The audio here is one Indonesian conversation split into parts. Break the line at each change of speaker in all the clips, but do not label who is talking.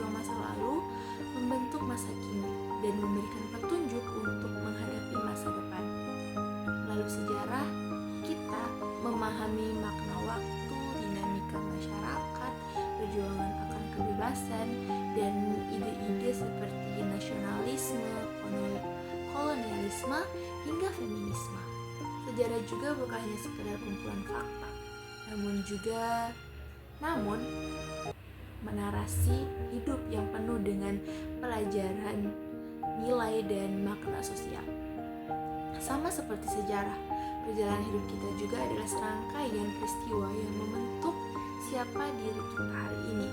peristiwa masa lalu membentuk masa kini dan memberikan petunjuk untuk menghadapi masa depan. Melalui sejarah, kita memahami makna waktu, dinamika masyarakat, perjuangan akan kebebasan, dan ide-ide seperti nasionalisme, kolonialisme, hingga feminisme. Sejarah juga bukan hanya sekedar kumpulan fakta, namun menarasi hidup yang penuh dengan pelajaran, nilai, dan makna sosial. Sama seperti sejarah, perjalanan hidup kita juga adalah serangkaian peristiwa yang membentuk siapa diri kita hari ini.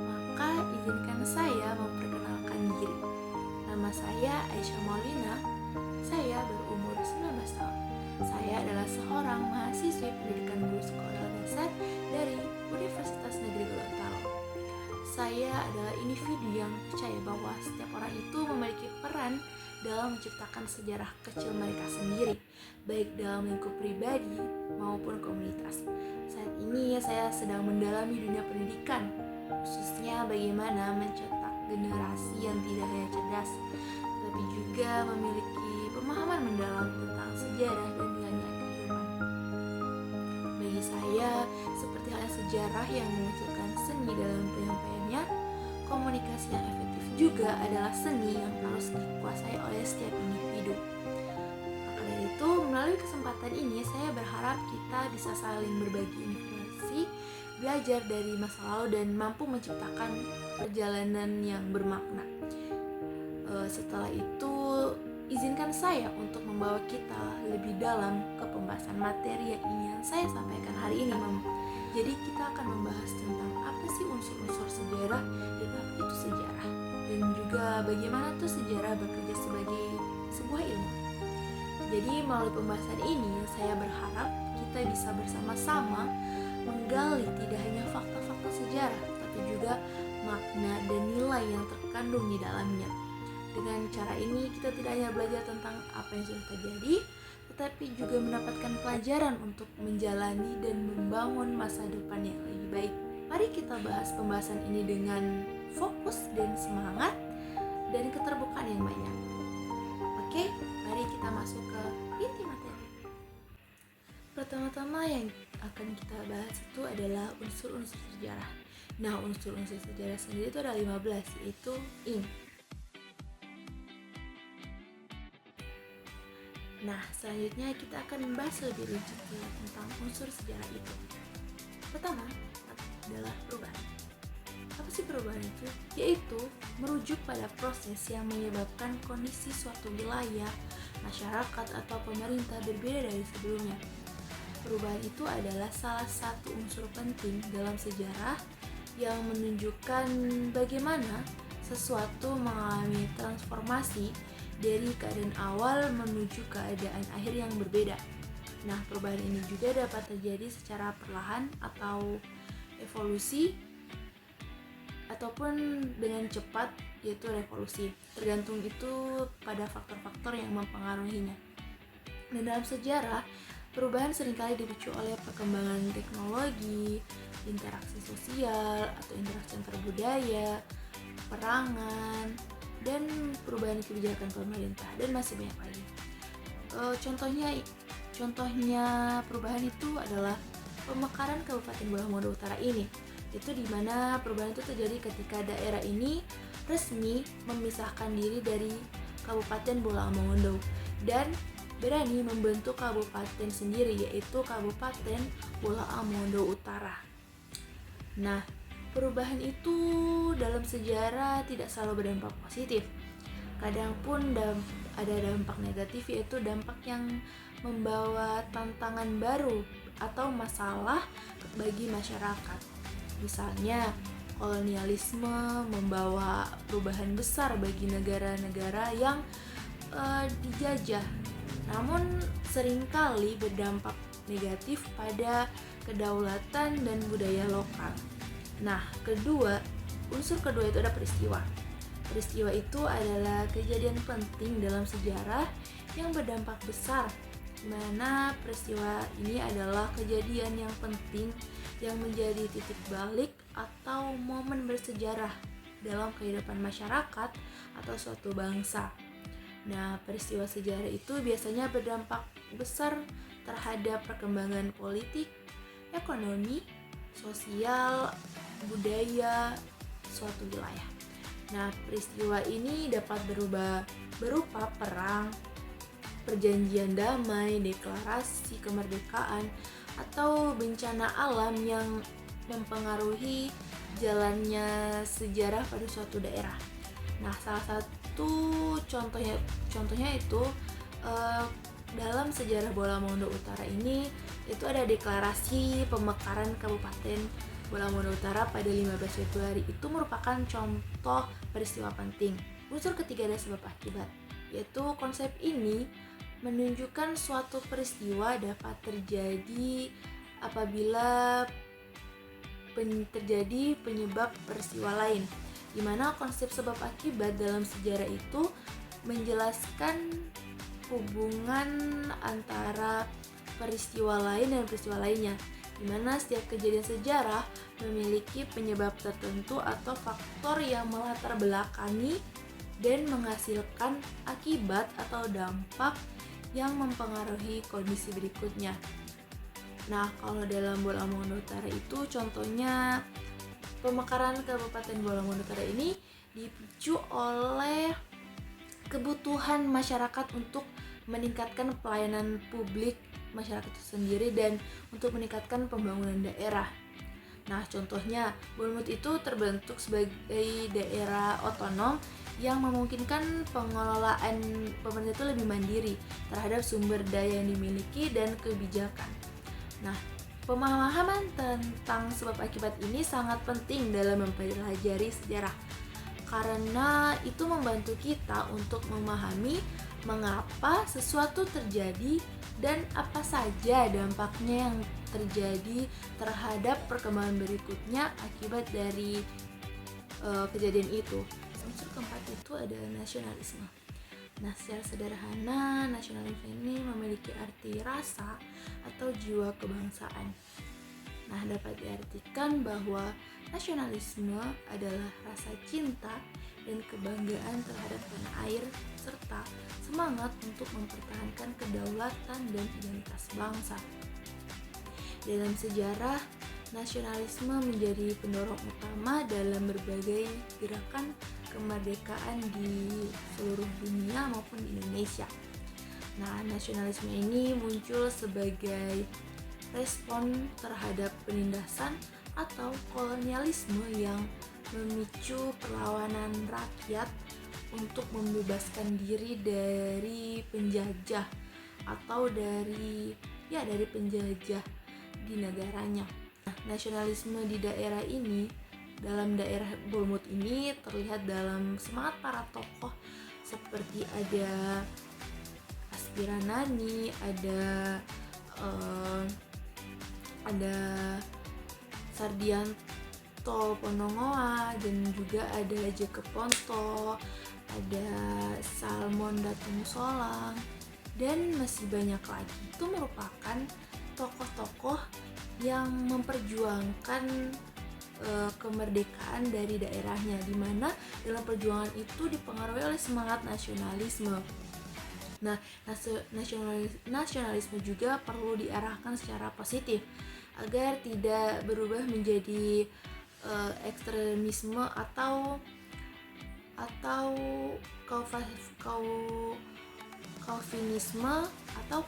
Maka izinkan saya memperkenalkan diri. Nama saya Aisyah Maulina. Saya berumur 19 tahun. Saya adalah seorang mahasiswi pendidikan guru sekolah dasar dari Universitas Negeri Gorontalo. Saya adalah individu yang percaya bahwa setiap orang itu memiliki peran dalam menciptakan sejarah kecil mereka sendiri, baik dalam lingkup pribadi maupun komunitas. Saat ini saya sedang mendalami dunia pendidikan, khususnya bagaimana mencetak generasi yang tidak hanya cerdas, tapi juga memiliki pemahaman mendalam tentang sejarah dan nilai-nilai kehidupan. Bagi saya, seperti halnya sejarah yang memunculkan seni dalam penyampaiannya, komunikasi yang efektif juga adalah seni yang harus dikuasai oleh setiap individu. Maka dari itu, melalui kesempatan ini, saya berharap kita bisa saling berbagi informasi, belajar dari masa lalu, dan mampu menciptakan perjalanan yang bermakna. Setelah itu, izinkan saya untuk membawa kita lebih dalam ke pembahasan materi yang ingin saya sampaikan hari ini, Jadi kita akan membahas tentang apa sih unsur-unsur sejarah dan apa itu sejarah, dan juga bagaimana tuh sejarah bekerja sebagai sebuah ilmu. Jadi melalui pembahasan ini saya berharap kita bisa bersama-sama menggali tidak hanya fakta-fakta sejarah, tapi juga makna dan nilai yang terkandung di dalamnya. Dengan cara ini kita tidak hanya belajar tentang apa yang sudah terjadi, tetapi juga mendapatkan pelajaran untuk menjalani dan membangun masa depan yang lebih baik. Mari kita bahas pembahasan ini dengan fokus dan semangat dan keterbukaan yang banyak. Oke, mari kita masuk ke inti materi. Pertama-tama yang akan kita bahas itu adalah unsur-unsur sejarah. Nah, unsur-unsur sejarah sendiri itu ada 15, yaitu ing. Nah, selanjutnya kita akan membahas lebih rinci tentang unsur sejarah itu. Pertama adalah perubahan. Apa sih perubahan itu? Yaitu merujuk pada proses yang menyebabkan kondisi suatu wilayah, masyarakat, atau pemerintah berbeda dari sebelumnya. Perubahan itu adalah salah satu unsur penting dalam sejarah yang menunjukkan bagaimana sesuatu mengalami transformasi dari keadaan awal menuju keadaan akhir yang berbeda. Nah, perubahan ini juga dapat terjadi secara perlahan atau evolusi, ataupun dengan cepat, yaitu revolusi. Tergantung itu pada faktor-faktor yang mempengaruhinya. Dan dalam sejarah, perubahan seringkali dipicu oleh perkembangan teknologi, interaksi sosial atau interaksi antar budaya, perangan, dan perubahan kebijakan pemerintah, dan masih banyak lagi. Contohnya perubahan itu adalah pemekaran Kabupaten Bola Mongondo Utara ini. Itu di mana perubahan itu terjadi ketika daerah ini resmi memisahkan diri dari Kabupaten Bola Mongondo dan berani membentuk kabupaten sendiri, yaitu Kabupaten Bola Mongondo Utara. Nah, perubahan itu dalam sejarah tidak selalu berdampak positif. Kadang pun ada dampak negatif, yaitu dampak yang membawa tantangan baru atau masalah bagi masyarakat. Misalnya, kolonialisme membawa perubahan besar bagi negara-negara yang dijajah, namun seringkali berdampak negatif pada kedaulatan dan budaya lokal. Nah, unsur kedua itu ada peristiwa. Peristiwa itu adalah kejadian penting dalam sejarah yang berdampak besar, di mana peristiwa ini adalah kejadian yang penting yang menjadi titik balik atau momen bersejarah dalam kehidupan masyarakat atau suatu bangsa. Nah, peristiwa sejarah itu biasanya berdampak besar terhadap perkembangan politik, ekonomi, sosial, budaya suatu wilayah. Nah, peristiwa ini dapat berupa perang, perjanjian damai, deklarasi kemerdekaan, atau bencana alam yang mempengaruhi jalannya sejarah pada suatu daerah. Nah, salah satu contohnya itu dalam sejarah Bolamondo Utara ini itu ada deklarasi pemekaran Kabupaten Bolamondo Utara pada 15 Februari. Itu merupakan contoh peristiwa penting. Unsur ketiga ada sebab akibat, yaitu konsep ini menunjukkan suatu peristiwa dapat terjadi apabila terjadi penyebab peristiwa lain, di mana konsep sebab akibat dalam sejarah itu menjelaskan hubungan antara peristiwa lain dan peristiwa lainnya, di mana setiap kejadian sejarah memiliki penyebab tertentu atau faktor yang melatar belakangi dan menghasilkan akibat atau dampak yang mempengaruhi kondisi berikutnya. Nah, kalau dalam Bolamondo Utara itu contohnya pemekaran Kabupaten Bolamondo Utara ini dipicu oleh kebutuhan masyarakat untuk meningkatkan pelayanan publik masyarakat itu sendiri dan untuk meningkatkan pembangunan daerah. Nah, contohnya Bolmut itu terbentuk sebagai daerah otonom yang memungkinkan pengelolaan pemerintah itu lebih mandiri terhadap sumber daya yang dimiliki dan kebijakan. Nah, pemahaman tentang sebab akibat ini sangat penting dalam mempelajari sejarah karena itu membantu kita untuk memahami mengapa sesuatu terjadi dan apa saja dampaknya yang terjadi terhadap perkembangan berikutnya akibat dari kejadian itu. Unsur keempat itu ada nasionalisme. Nah, secara sederhana, nasionalisme ini memiliki arti rasa atau jiwa kebangsaan. Nah, dapat diartikan bahwa nasionalisme adalah rasa cinta dan kebanggaan terhadap tanah air serta semangat untuk mempertahankan kedaulatan dan identitas bangsa. Dalam sejarah, nasionalisme menjadi pendorong utama dalam berbagai gerakan kemerdekaan di seluruh dunia maupun di Indonesia. Nah, nasionalisme ini muncul sebagai respon terhadap penindasan atau kolonialisme yang memicu perlawanan rakyat untuk membebaskan diri dari penjajah atau dari penjajah di negaranya. Nah, nasionalisme di daerah ini, dalam daerah Bolmut ini terlihat dalam semangat para tokoh seperti ada Aspiranani, ada Sardianto Ponongoa, dan juga ada Jacob Ponto, ada Salmon Datung Solang, dan masih banyak lagi. Itu merupakan tokoh-tokoh yang memperjuangkan kemerdekaan dari daerahnya, di mana dalam perjuangan itu dipengaruhi oleh semangat nasionalisme. Nah, nasionalisme juga perlu diarahkan secara positif agar tidak berubah menjadi ekstremisme atau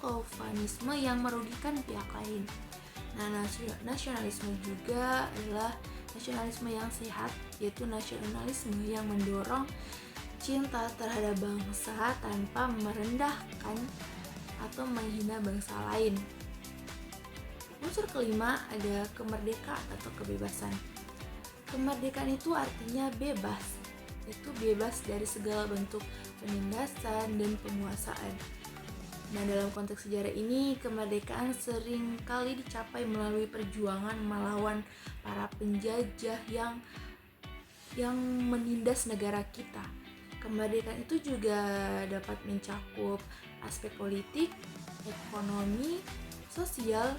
kaufanisme yang merugikan pihak lain. Nah, nasionalisme juga adalah nasionalisme yang sehat, yaitu nasionalisme yang mendorong cinta terhadap bangsa tanpa merendahkan atau menghina bangsa lain. Unsur kelima ada kemerdekaan atau kebebasan. Kemerdekaan itu artinya bebas, itu bebas dari segala bentuk penindasan dan penguasaan. Nah, dalam konteks sejarah ini, kemerdekaan sering kali dicapai melalui perjuangan melawan para penjajah yang menindas negara kita. Kemerdekaan itu juga dapat mencakup aspek politik, ekonomi, sosial,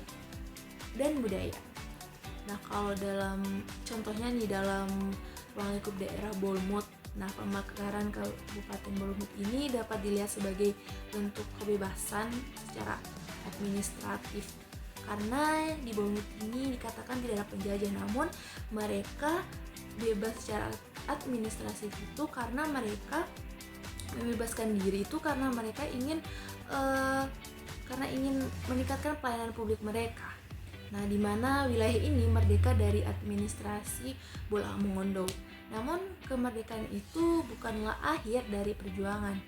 dan budaya. Nah, kalau dalam contohnya nih dalam ruang lingkup daerah Bournemouth. Nah, pemekaran Kabupaten Bournemouth ini dapat dilihat sebagai bentuk kebebasan secara administratif, karena di Bournemouth ini dikatakan tidak ada penjajah, namun mereka bebas secara administratif itu karena mereka membebaskan diri itu karena mereka ingin meningkatkan pelayanan publik mereka. Nah, di mana wilayah ini merdeka dari administrasi bola mongondo. Namun kemerdekaan itu bukanlah akhir dari perjuangan,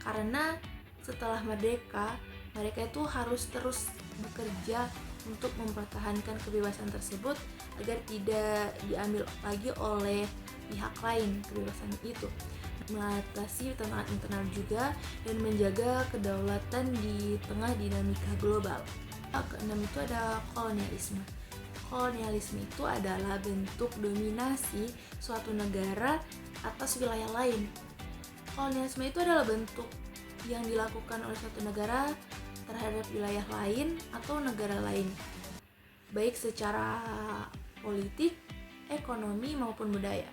karena setelah merdeka mereka itu harus terus bekerja untuk mempertahankan kebebasan tersebut agar tidak diambil lagi oleh pihak lain kebebasan itu, mengatasi tantangan internal juga, dan menjaga kedaulatan di tengah dinamika global. Keenam itu ada kolonialisme. Kolonialisme itu adalah bentuk dominasi suatu negara atas wilayah lain. Kolonialisme itu adalah bentuk yang dilakukan oleh suatu negara terhadap wilayah lain atau negara lain, baik secara politik, ekonomi, maupun budaya.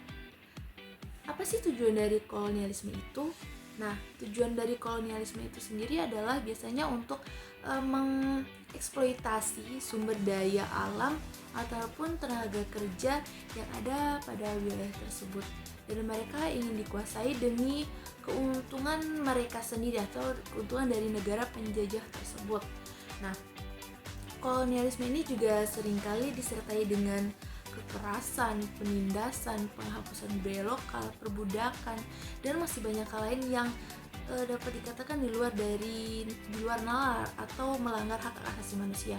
Apa sih tujuan dari kolonialisme itu? Nah, tujuan dari kolonialisme itu sendiri adalah biasanya untuk mengeksploitasi sumber daya alam ataupun tenaga kerja yang ada pada wilayah tersebut, dan mereka ingin dikuasai demi keuntungan mereka sendiri atau keuntungan dari negara penjajah tersebut. Nah, kolonialisme ini juga seringkali disertai dengan kekerasan, penindasan, penghapusan budaya lokal, perbudakan, dan masih banyak hal lain yang dapat dikatakan di luar nalar atau melanggar hak asasi manusia.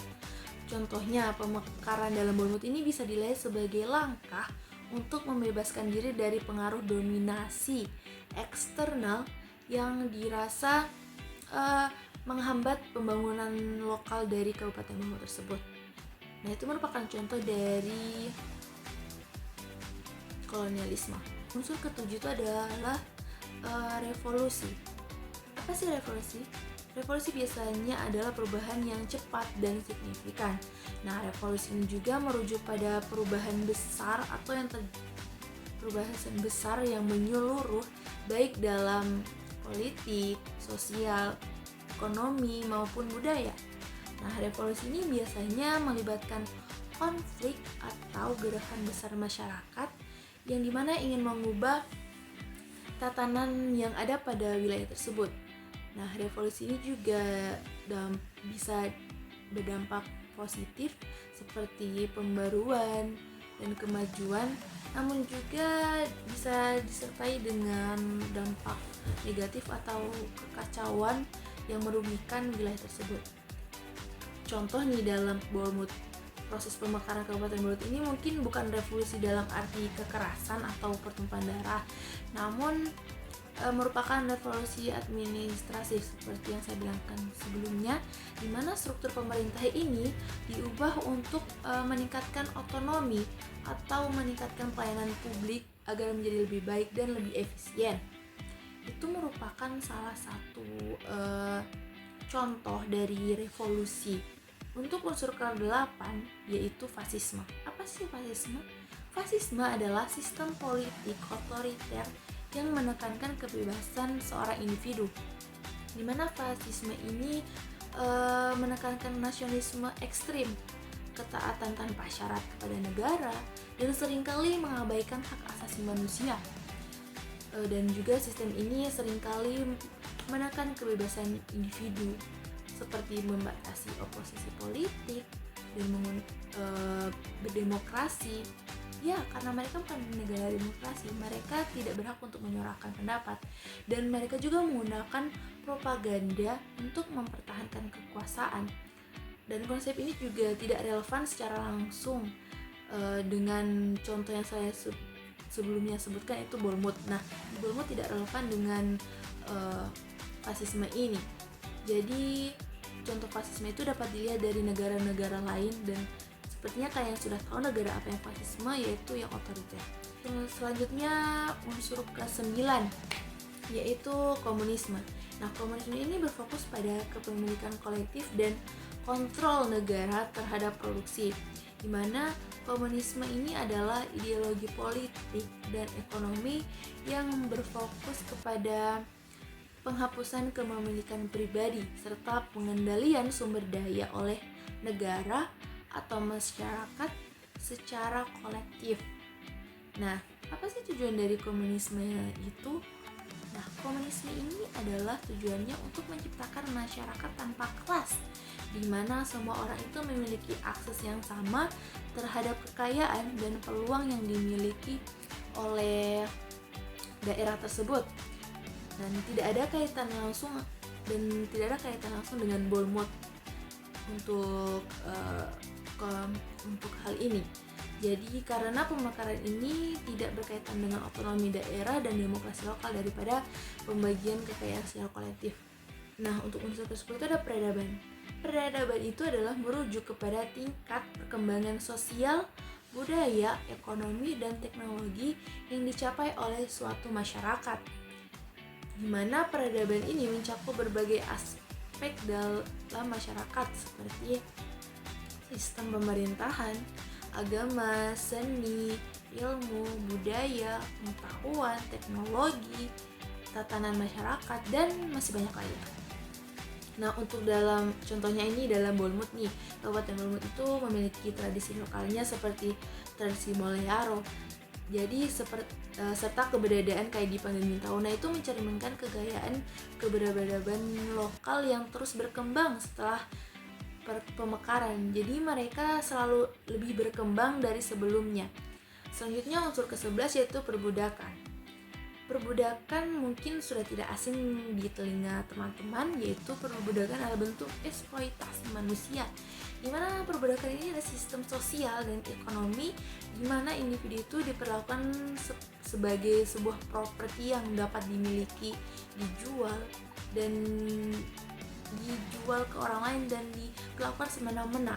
Contohnya, pemekaran dalam Bournemouth ini bisa dilihat sebagai langkah untuk membebaskan diri dari pengaruh dominasi eksternal yang dirasa menghambat pembangunan lokal dari Kabupaten Bournemouth tersebut. Nah, itu merupakan contoh dari kolonialisme. Unsur ketujuh itu adalah revolusi. Apa sih revolusi? Revolusi biasanya adalah perubahan yang cepat dan signifikan. Nah, revolusi ini juga merujuk pada perubahan besar atau perubahan besar yang menyeluruh, baik dalam politik, sosial, ekonomi, maupun budaya. Nah, revolusi ini biasanya melibatkan konflik atau gerakan besar masyarakat yang dimana ingin mengubah tatanan yang ada pada wilayah tersebut. Nah, revolusi ini juga bisa berdampak positif seperti pembaruan dan kemajuan, namun juga bisa disertai dengan dampak negatif atau kekacauan yang merugikan wilayah tersebut. Contoh nih, dalam Bournemouth, proses pemekaran Kabupaten Bournemouth ini mungkin bukan revolusi dalam arti kekerasan atau pertumpahan darah, namun merupakan revolusi administratif seperti yang saya bilangkan sebelumnya, di mana struktur pemerintah ini diubah untuk meningkatkan otonomi atau meningkatkan pelayanan publik agar menjadi lebih baik dan lebih efisien. Itu merupakan salah satu contoh dari revolusi. Untuk unsur ke-8 yaitu fasisme. Apa sih fasisme? Fasisme adalah sistem politik otoriter yang menekankan kebebasan seorang individu, di mana fasisme ini menekankan nasionalisme ekstrim, ketaatan tanpa syarat kepada negara, dan seringkali mengabaikan hak asasi manusia. Dan juga sistem ini seringkali menekan kebebasan individu, seperti membatasi oposisi politik dan berdemokrasi. Ya, karena mereka bukan negara demokrasi, mereka tidak berhak untuk menyuarakan pendapat, dan mereka juga menggunakan propaganda untuk mempertahankan kekuasaan. Dan konsep ini juga tidak relevan secara langsung dengan contoh yang saya sebelumnya sebutkan, itu Bournemouth. Nah, Bournemouth tidak relevan dengan fasisme ini. Jadi contoh fasisme itu dapat dilihat dari negara-negara lain, dan sepertinya kalian sudah tahu negara apa yang fasisme, yaitu yang otoriter. Selanjutnya unsur ke-9 yaitu komunisme. Nah, komunisme ini berfokus pada kepemilikan kolektif dan kontrol negara terhadap produksi, di mana komunisme ini adalah ideologi politik dan ekonomi yang berfokus kepada penghapusan kepemilikan pribadi serta pengendalian sumber daya oleh negara atau masyarakat secara kolektif. Nah, apa sih tujuan dari komunisme itu? Nah, komunisme ini adalah tujuannya untuk menciptakan masyarakat tanpa kelas, di mana semua orang itu memiliki akses yang sama terhadap kekayaan dan peluang yang dimiliki oleh daerah tersebut. Dan tidak ada kaitan langsung dengan Bolmut untuk hal ini. Jadi karena pemekaran ini tidak berkaitan dengan otonomi daerah dan demokrasi lokal daripada pembagian kekayaan secara kolektif. Nah, untuk unsur tersebut ada peradaban. Peradaban itu adalah merujuk kepada tingkat perkembangan sosial, budaya, ekonomi, dan teknologi yang dicapai oleh suatu masyarakat, di mana peradaban ini mencakup berbagai aspek dalam masyarakat seperti sistem pemerintahan, agama, seni, ilmu, budaya, pengetahuan, teknologi, tatanan masyarakat, dan masih banyak lainnya. Nah, untuk dalam contohnya ini dalam Bolmut nih, Kabupaten Bolmut itu memiliki tradisi lokalnya seperti tradisi Molearo. Jadi serta keberadaan kayak di Panggeng Nah, itu mencerminkan kegayaan keberadaban lokal yang terus berkembang setelah pemekaran. Jadi mereka selalu lebih berkembang dari sebelumnya. Selanjutnya unsur ke-11 yaitu perbudakan. Perbudakan mungkin sudah tidak asing di telinga teman-teman, yaitu perbudakan adalah bentuk eksploitasi manusia, di mana perbudakan ini adalah sistem sosial dan ekonomi di mana individu itu diperlakukan sebagai sebuah properti yang dapat dimiliki, dijual ke orang lain dan dilakukan semena-mena.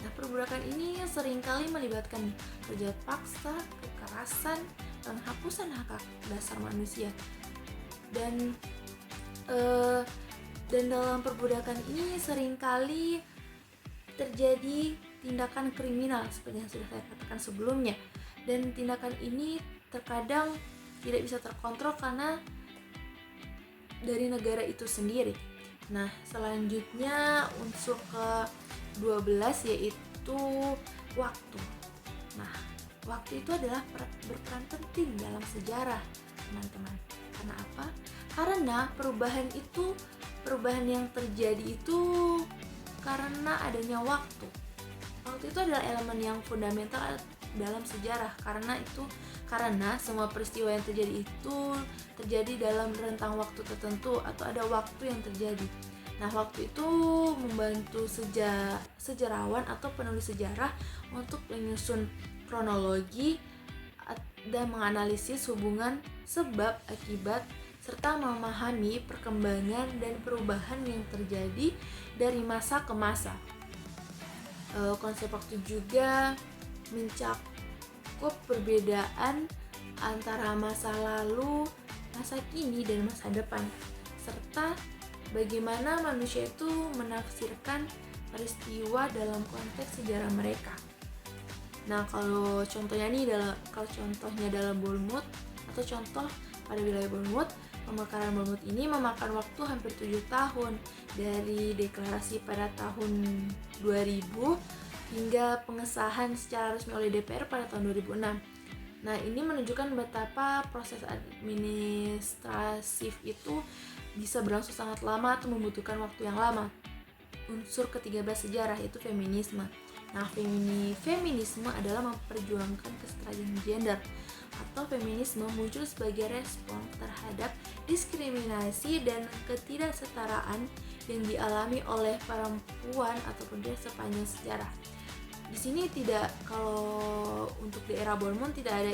Nah, perbudakan ini seringkali melibatkan kerja paksa, kekerasan, penghapusan hak dasar manusia. Dan dalam perbudakan ini seringkali terjadi tindakan kriminal seperti yang sudah saya katakan sebelumnya. Dan tindakan ini terkadang tidak bisa terkontrol karena dari negara itu sendiri. Nah, selanjutnya unsur ke-12 yaitu waktu. Nah, waktu itu adalah berperan penting dalam sejarah, teman-teman. Karena apa? Karena perubahan yang terjadi itu karena adanya waktu. Waktu itu adalah elemen yang fundamental dalam sejarah karena semua peristiwa yang terjadi itu terjadi dalam rentang waktu tertentu atau ada waktu yang terjadi. Nah, waktu itu membantu sejarawan atau penulis sejarah untuk menyusun kronologi dan menganalisis hubungan sebab akibat serta memahami perkembangan dan perubahan yang terjadi dari masa ke masa. Konsep waktu juga mencakup perbedaan antara masa lalu, masa kini, dan masa depan, serta bagaimana manusia itu menafsirkan peristiwa dalam konteks sejarah mereka. Nah, kalau contohnya dalam Bolmut atau contoh pada wilayah Bolmut, pemekaran Bolmut ini memakan waktu hampir 7 tahun dari deklarasi pada tahun 2000 hingga pengesahan secara resmi oleh DPR pada tahun 2006. Nah, ini menunjukkan betapa proses administratif itu bisa berlangsung sangat lama atau membutuhkan waktu yang lama. Unsur ke-13 sejarah yaitu feminisme. Nah, feminisme adalah memperjuangkan kesetaraan gender atau feminisme muncul sebagai respon terhadap diskriminasi dan ketidaksetaraan yang dialami oleh perempuan ataupun pria sepanjang sejarah. Di sini kalau untuk daerah Bolmut tidak ada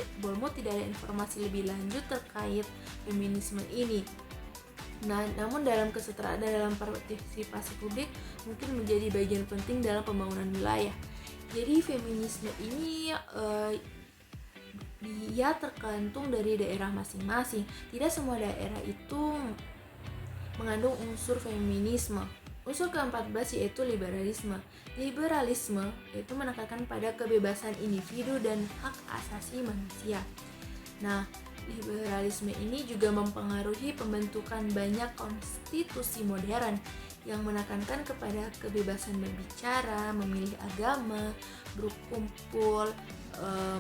informasi lebih lanjut terkait feminisme ini. Nah, namun dalam kesetaraan dan dalam partisipasi publik mungkin menjadi bagian penting dalam pembangunan wilayah. Jadi feminisme ini dia tergantung dari daerah masing-masing. Tidak semua daerah itu mengandung unsur feminisme. Unsur ke-14 yaitu liberalisme. Liberalisme itu menekankan pada kebebasan individu dan hak asasi manusia. Nah, liberalisme ini juga mempengaruhi pembentukan banyak konstitusi modern yang menekankan kepada kebebasan berbicara, memilih agama, berkumpul,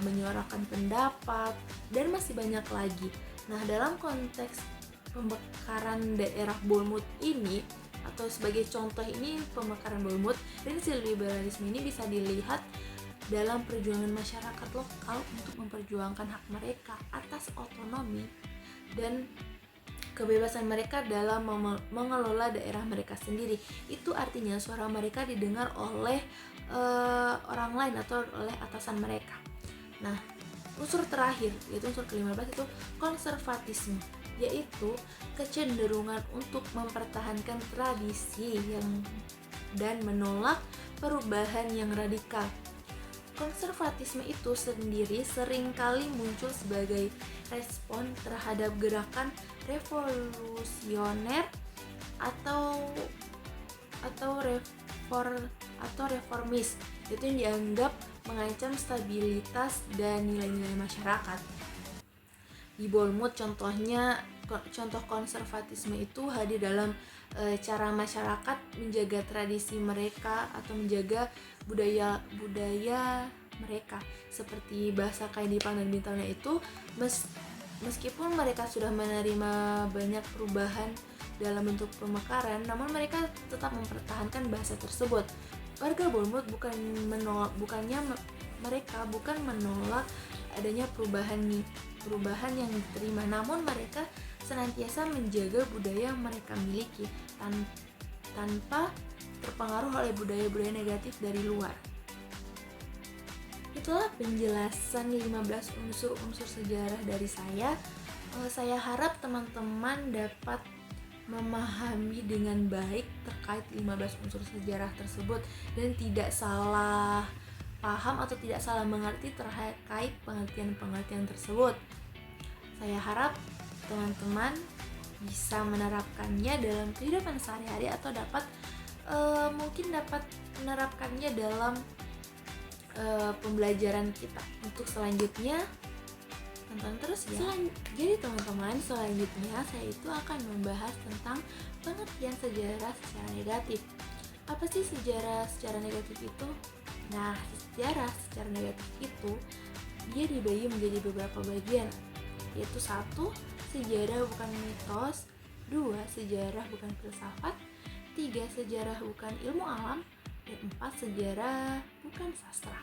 menyuarakan pendapat, dan masih banyak lagi. Nah, dalam konteks pemekaran daerah Bolmut ini, atau sebagai contoh ini pemekaran Bolmut, prinsip liberalisme ini bisa dilihat dalam perjuangan masyarakat lokal untuk memperjuangkan hak mereka atas otonomi dan kebebasan mereka dalam mengelola daerah mereka sendiri. Itu artinya suara mereka didengar oleh orang lain atau oleh atasan mereka. Nah, unsur terakhir yaitu unsur ke-15 itu konservatisme, yaitu kecenderungan untuk mempertahankan tradisi dan menolak perubahan yang radikal. Konservatisme itu sendiri seringkali muncul sebagai respon terhadap gerakan revolusioner atau reformis, itu yang dianggap mengancam stabilitas dan nilai-nilai masyarakat. Di Bolmut contoh konservatisme itu hadir dalam cara masyarakat menjaga tradisi mereka atau menjaga budaya mereka, seperti bahasa Kehidupan dan Bintangnya itu meskipun mereka sudah menerima banyak perubahan dalam bentuk pemekaran, namun mereka tetap mempertahankan bahasa tersebut. Warga Bolmut bukan menolak adanya perubahan yang diterima, namun mereka senantiasa menjaga budaya yang mereka miliki tanpa terpengaruh oleh budaya-budaya negatif dari luar. Itulah penjelasan 15 unsur-unsur sejarah dari saya. Saya harap teman-teman dapat memahami dengan baik terkait 15 unsur sejarah tersebut dan tidak salah paham atau tidak salah mengerti terkait pengertian-pengertian tersebut. Saya harap teman-teman bisa menerapkannya dalam kehidupan sehari-hari atau mungkin dapat menerapkannya dalam pembelajaran kita. Untuk selanjutnya tonton terus ya. Jadi teman-teman, selanjutnya saya itu akan membahas tentang pengertian sejarah secara negatif. Apa sih sejarah secara negatif itu? Nah, sejarah secara negatif itu dia dibagi menjadi beberapa bagian, yaitu 1. Sejarah bukan mitos, 2. Sejarah bukan filsafat, 3. Sejarah bukan ilmu alam, dan 4. Sejarah bukan sastra.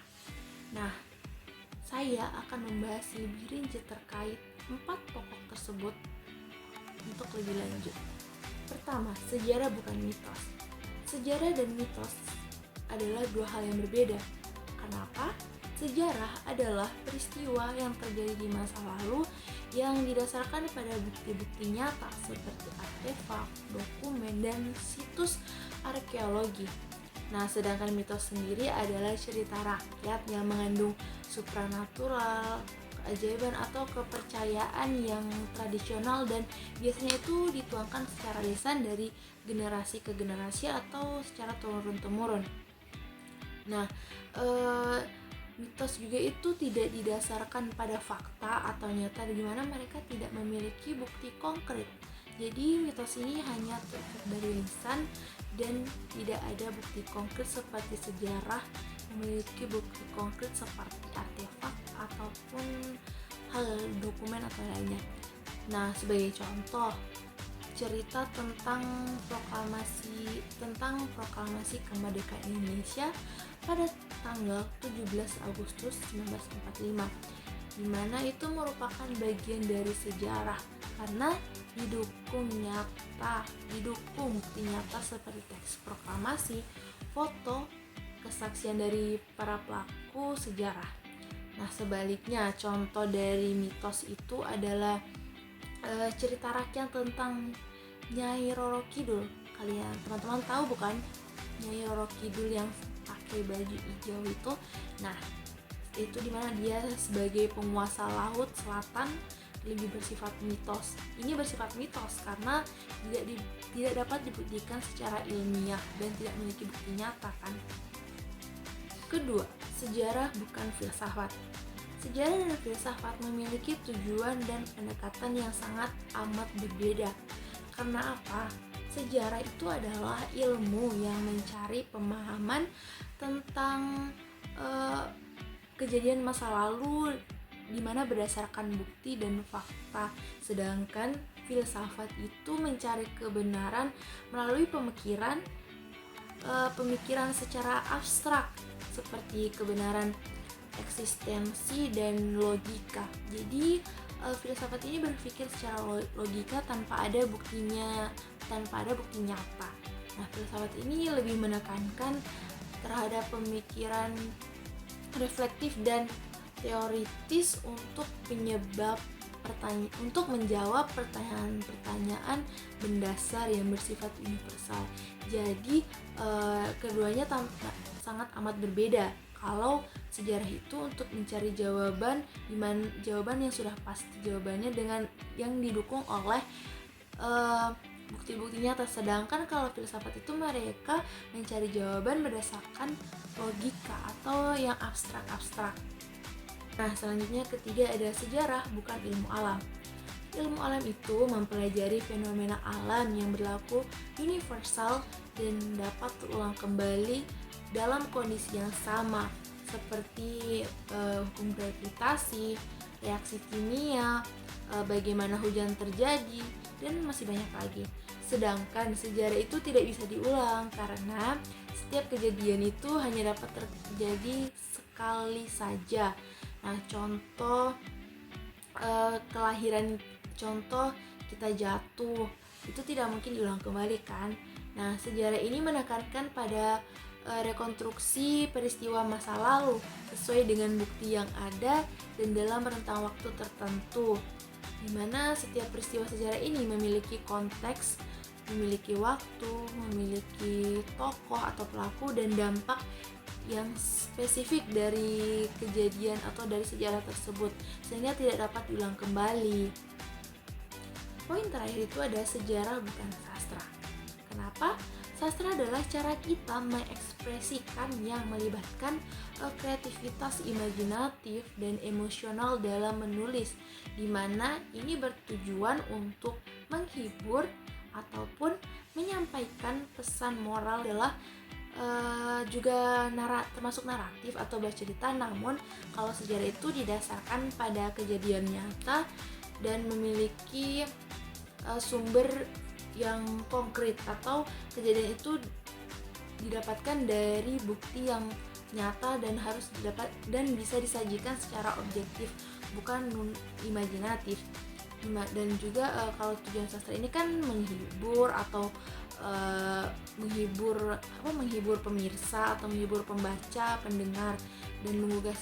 Nah, saya akan membahas lebih rinci terkait 4 pokok tersebut untuk lebih lanjut. Pertama, sejarah bukan mitos. Sejarah dan mitos adalah dua hal yang berbeda. Kenapa? Sejarah adalah peristiwa yang terjadi di masa lalu yang didasarkan pada bukti-bukti nyata seperti artefak, dokumen, dan situs arkeologi. Nah, sedangkan mitos sendiri adalah cerita rakyat yang mengandung supranatural, keajaiban atau kepercayaan yang tradisional dan biasanya itu dituangkan secara lisan dari generasi ke generasi atau secara turun-temurun. Nah, mitos juga itu tidak didasarkan pada fakta atau nyata, di mana mereka tidak memiliki bukti konkret. Jadi mitos ini hanya dari lisan dan tidak ada bukti konkret seperti sejarah memiliki bukti konkret seperti artefak ataupun hal dokumen atau lainnya. Nah, sebagai contoh, cerita tentang proklamasi kemerdekaan Indonesia pada tanggal 17 Agustus 1945, di mana itu merupakan bagian dari sejarah karena didukung bukti nyata seperti teks proklamasi, foto, kesaksian dari para pelaku sejarah. Nah, sebaliknya contoh dari mitos itu adalah cerita rakyat tentang Nyai Roro Kidul. Kalian teman-teman tahu bukan Nyai Roro Kidul yang pakai baju hijau itu? Nah, itu dimana dia sebagai penguasa laut selatan lebih bersifat mitos. Ini bersifat mitos karena tidak dapat dibuktikan secara ilmiah dan tidak memiliki bukti nyata kan. Kedua, sejarah bukan filsafat. Sejarah dan filsafat memiliki tujuan dan pendekatan yang sangat amat berbeda. Karena apa? Sejarah itu adalah ilmu yang mencari pemahaman tentang kejadian masa lalu di mana berdasarkan bukti dan fakta. Sedangkan filsafat itu mencari kebenaran melalui pemikiran secara abstrak seperti kebenaran eksistensi dan logika. Jadi filsafat ini berpikir secara logika tanpa ada bukti nyata. Nah, filsafat ini lebih menekankan terhadap pemikiran reflektif dan teoritis untuk menjawab pertanyaan-pertanyaan mendasar yang bersifat universal. Jadi keduanya sangat amat berbeda. Kalau sejarah itu untuk mencari jawaban yang sudah pasti jawabannya dengan yang didukung oleh bukti-bukti nyata, sedangkan kalau filsafat itu mereka mencari jawaban berdasarkan logika atau yang abstrak. Nah, selanjutnya ketiga ada sejarah bukan ilmu alam. Ilmu alam itu mempelajari fenomena alam yang berlaku universal dan dapat terulang kembali dalam kondisi yang sama seperti hukum gravitasi, reaksi kimia, bagaimana hujan terjadi, dan masih banyak lagi. Sedangkan sejarah itu tidak bisa diulang karena setiap kejadian itu hanya dapat terjadi sekali saja. Nah, contoh kelahiran, contoh kita jatuh, itu tidak mungkin diulang kembali kan. Nah, sejarah ini menekankan pada rekonstruksi peristiwa masa lalu sesuai dengan bukti yang ada dan dalam rentang waktu tertentu, di mana setiap peristiwa sejarah ini memiliki konteks, memiliki waktu, memiliki tokoh atau pelaku dan dampak yang spesifik dari kejadian atau dari sejarah tersebut sehingga tidak dapat diulang kembali. Poin terakhir itu ada sejarah bukan sastra. Kenapa? Sastra adalah cara kita mengekspresikan yang melibatkan kreativitas imajinatif dan emosional dalam menulis, di mana ini bertujuan untuk menghibur ataupun menyampaikan pesan moral adalah juga termasuk naratif atau bercerita. Namun kalau sejarah itu didasarkan pada kejadian nyata dan memiliki sumber yang konkret atau kejadian itu didapatkan dari bukti yang nyata dan harus didapat dan bisa disajikan secara objektif, bukan imajinatif. Dan juga kalau tujuan sastra ini kan menghibur atau menghibur pemirsa atau menghibur pembaca, pendengar, dan menggugah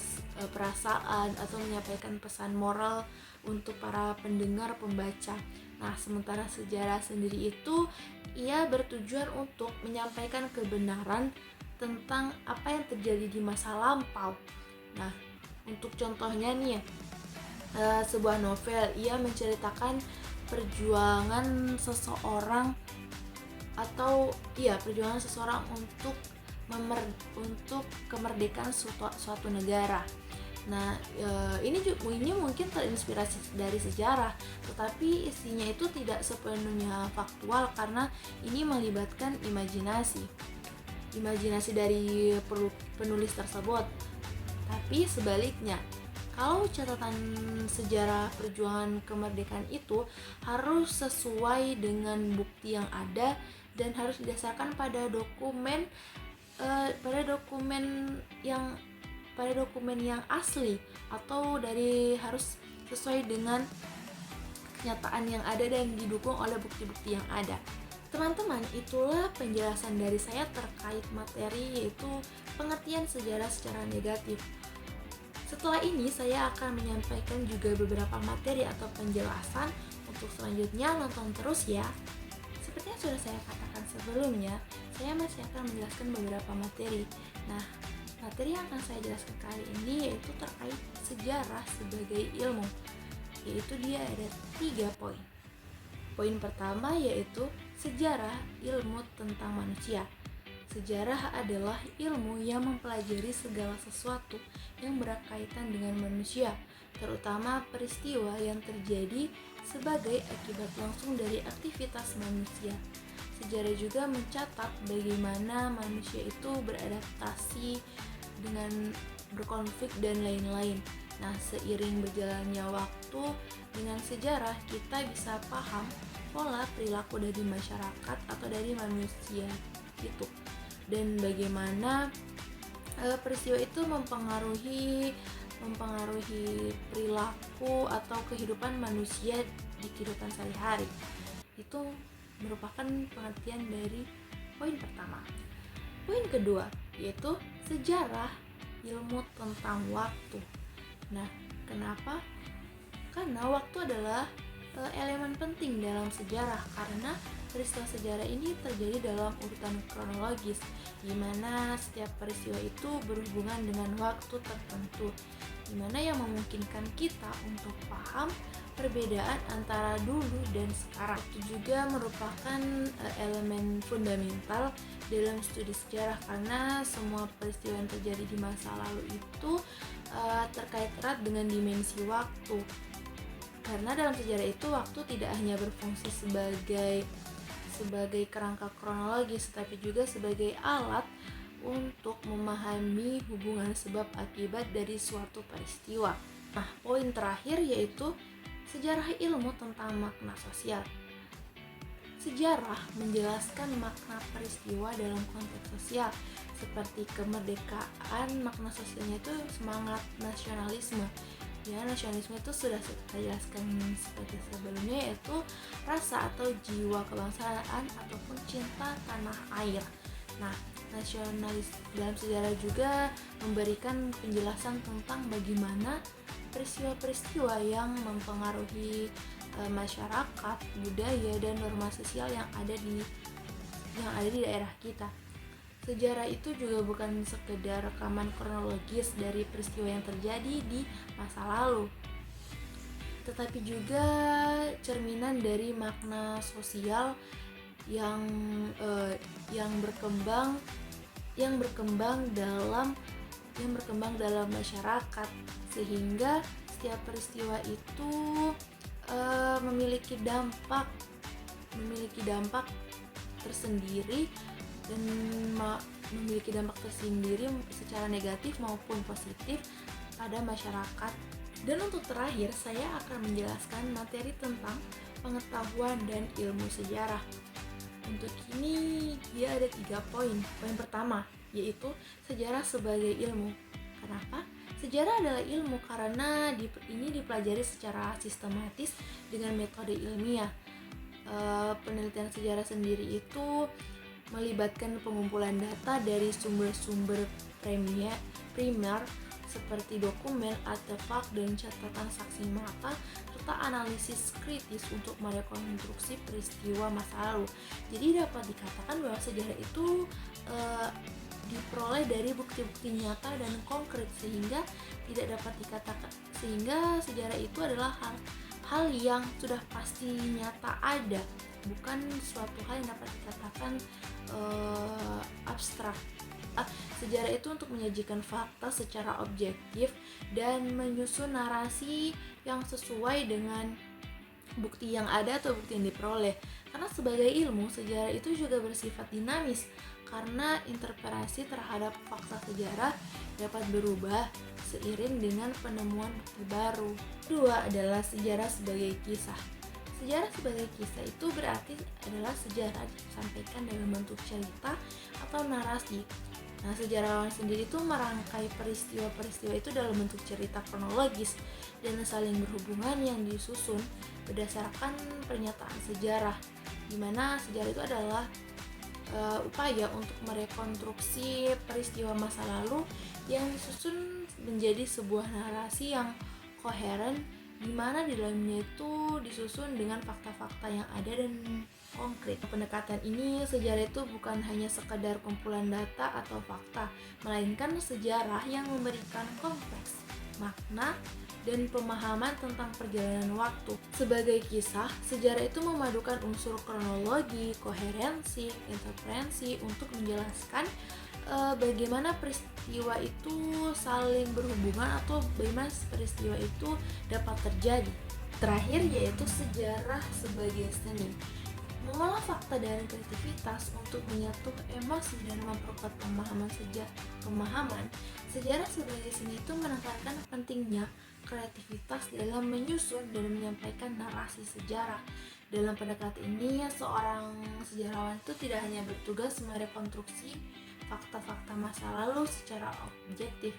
perasaan atau menyampaikan pesan moral untuk para pendengar, pembaca. Nah, sementara sejarah sendiri itu ia bertujuan untuk menyampaikan kebenaran tentang apa yang terjadi di masa lampau. Nah, untuk contohnya nih, sebuah novel ia menceritakan perjuangan seseorang untuk kemerdekaan suatu negara. Nah, ini mungkin terinspirasi dari sejarah, tetapi isinya itu tidak sepenuhnya faktual karena ini melibatkan imajinasi dari penulis tersebut. Tapi sebaliknya, kalau catatan sejarah perjuangan kemerdekaan itu harus sesuai dengan bukti yang ada dan harus didasarkan pada dokumen yang asli atau harus sesuai dengan kenyataan yang ada dan didukung oleh bukti-bukti yang ada. Teman-teman, itulah penjelasan dari saya terkait materi yaitu pengertian sejarah secara negatif. Setelah ini saya akan menyampaikan juga beberapa materi atau penjelasan. Untuk selanjutnya nonton terus ya. Seperti yang sudah saya katakan sebelumnya, saya masih akan menjelaskan beberapa materi. Nah, materi yang akan saya jelaskan kali ini yaitu terkait sejarah sebagai ilmu. yaitu dia ada 3 poin. Poin pertama yaitu sejarah ilmu tentang manusia. Sejarah adalah ilmu yang mempelajari segala sesuatu yang berkaitan dengan manusia, terutama peristiwa yang terjadi sebagai akibat langsung dari aktivitas manusia. Sejarah juga mencatat bagaimana manusia itu beradaptasi dengan berkonflik dan lain-lain. Nah, seiring berjalannya waktu, dengan sejarah kita bisa paham pola perilaku dari masyarakat atau dari manusia itu, dan bagaimana peristiwa itu mempengaruhi perilaku atau kehidupan manusia di kehidupan sehari-hari. Itu merupakan pengertian dari poin pertama. Poin kedua yaitu sejarah ilmu tentang waktu. Nah, kenapa? Karena waktu adalah elemen penting dalam sejarah, karena peristiwa sejarah ini terjadi dalam urutan kronologis, di mana setiap peristiwa itu berhubungan dengan waktu tertentu, di mana yang memungkinkan kita untuk paham perbedaan antara dulu dan sekarang. Itu juga merupakan elemen fundamental dalam studi sejarah, karena semua peristiwa yang terjadi di masa lalu itu terkait erat dengan dimensi waktu. Karena dalam sejarah itu waktu tidak hanya berfungsi sebagai kerangka kronologis, tapi juga sebagai alat untuk memahami hubungan sebab akibat dari suatu peristiwa. Nah, poin terakhir yaitu sejarah ilmu tentang makna sosial. Sejarah menjelaskan makna peristiwa dalam konteks sosial, seperti kemerdekaan. Makna sosialnya itu semangat nasionalisme. Ya, nasionalisme itu sudah saya jelaskan seperti sebelumnya, yaitu rasa atau jiwa kebangsaan ataupun cinta tanah air. Nah, nasionalis dalam sejarah juga memberikan penjelasan tentang bagaimana peristiwa-peristiwa yang mempengaruhi masyarakat, budaya, dan norma sosial yang ada di daerah kita. Sejarah itu juga bukan sekedar rekaman kronologis dari peristiwa yang terjadi di masa lalu, tetapi juga cerminan dari makna sosial yang berkembang dalam masyarakat, sehingga setiap peristiwa itu memiliki dampak tersendiri dan memiliki dampak tersendiri secara negatif maupun positif pada masyarakat. Dan untuk terakhir, saya akan menjelaskan materi tentang pengetahuan dan ilmu sejarah. Untuk ini dia ada 3 poin. Poin pertama yaitu sejarah sebagai ilmu. Kenapa? Sejarah adalah ilmu karena ini dipelajari secara sistematis dengan metode ilmiah. Penelitian sejarah sendiri itu melibatkan pengumpulan data dari sumber-sumber primer seperti dokumen, artefak, dan catatan saksi mata, serta analisis kritis untuk merekonstruksi peristiwa masa lalu. Jadi dapat dikatakan bahwa sejarah itu diperoleh dari bukti-bukti nyata dan konkret, sehingga sejarah itu adalah hal yang sudah pasti nyata ada, bukan suatu hal yang dapat dikatakan abstrak. Sejarah itu untuk menyajikan fakta secara objektif dan menyusun narasi yang sesuai dengan bukti yang ada atau bukti yang diperoleh. Karena sebagai ilmu, sejarah itu juga bersifat dinamis, karena interpretasi terhadap fakta sejarah dapat berubah seiring dengan penemuan bukti baru. Kedua adalah sejarah sebagai kisah. Sejarah sebagai kisah itu berarti adalah sejarah disampaikan dalam bentuk cerita atau narasi. Nah, sejarawan sendiri itu merangkai peristiwa-peristiwa itu dalam bentuk cerita kronologis dan saling berhubungan yang disusun berdasarkan pernyataan sejarah, di mana sejarah itu adalah upaya untuk merekonstruksi peristiwa masa lalu yang disusun menjadi sebuah narasi yang koheren, di mana di dalamnya itu disusun dengan fakta-fakta yang ada dan konkret. Pendekatan ini, sejarah itu bukan hanya sekadar kumpulan data atau fakta, melainkan sejarah yang memberikan konteks makna, dan pemahaman tentang perjalanan waktu. Sebagai kisah, sejarah itu memadukan unsur kronologi, koherensi, interferensi untuk menjelaskan bagaimana peristiwa itu saling berhubungan atau bagaimana peristiwa itu dapat terjadi. Terakhir yaitu sejarah sebagai seni. Mengolah fakta dan kreativitas untuk menyatu emosi dan memperkuat pemahaman, sejarah sebagai seni itu menekankan pentingnya kreativitas dalam menyusun dan menyampaikan narasi sejarah. Dalam pendekatan ini, seorang sejarawan itu tidak hanya bertugas merekonstruksi fakta-fakta masa lalu secara objektif,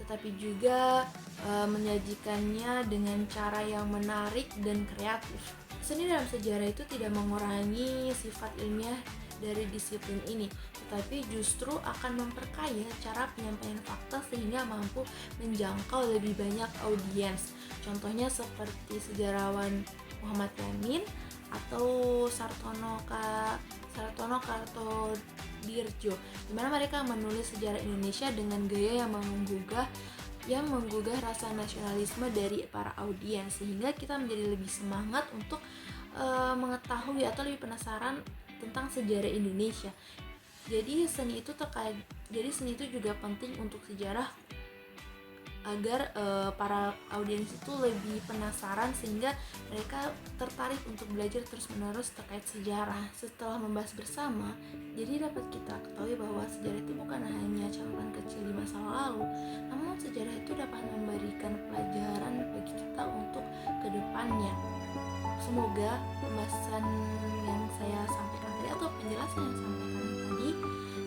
tetapi juga menyajikannya dengan cara yang menarik dan kreatif. Seni dalam sejarah itu tidak mengurangi sifat ilmiah dari disiplin ini, tetapi justru akan memperkaya cara penyampaian fakta sehingga mampu menjangkau lebih banyak audiens. Contohnya seperti sejarawan Muhammad Yamin atau Sartono Kartodirjo, di mana mereka menulis sejarah Indonesia dengan gaya yang menggugah rasa nasionalisme dari para audiens, sehingga kita menjadi lebih semangat untuk mengetahui atau lebih penasaran tentang sejarah Indonesia. Jadi seni itu juga penting untuk sejarah agar para audiens itu lebih penasaran sehingga mereka tertarik untuk belajar terus-menerus terkait sejarah. Setelah membahas bersama, jadi dapat kita ketahui bahwa sejarah itu bukan hanya catatan kecil di masa lalu, namun sejarah itu dapat memberikan pelajaran bagi kita untuk kedepannya. Semoga pembahasan yang saya sampaikan tadi atau penjelasan yang saya sampaikan tadi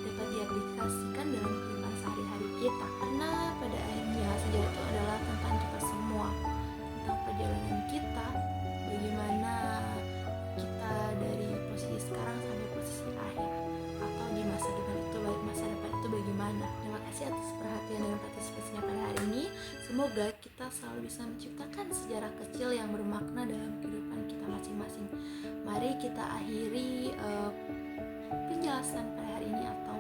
dapat diaplikasikan dalam kehidupan sehari-hari kita, karena pada akhirnya sejarah itu adalah tentang kita semua, tentang perjalanan kita, bagaimana kita dari posisi sekarang sampai posisi akhir, atau di masa depan itu bagaimana. Terima kasih atas perhatian dan partisipasinya pada hari ini. Semoga kita selalu bisa menciptakan sejarah kecil yang bermakna dalam kehidupan kita masing-masing. Mari kita akhiri penjelasan pada hari ini atau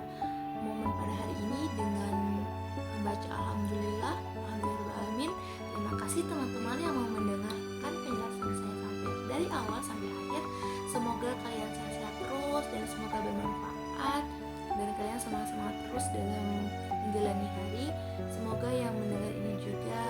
momen pada hari ini dengan membaca Alhamdulillah. Terima kasih teman-teman yang mau mendengarkan penjelasan saya sampai dari awal sampai akhir. Semoga kalian sehat-sehat terus dan semoga bermanfaat, dan kalian semangat-semangat terus dalam menjalani hari. Semoga yang mendengar ini juga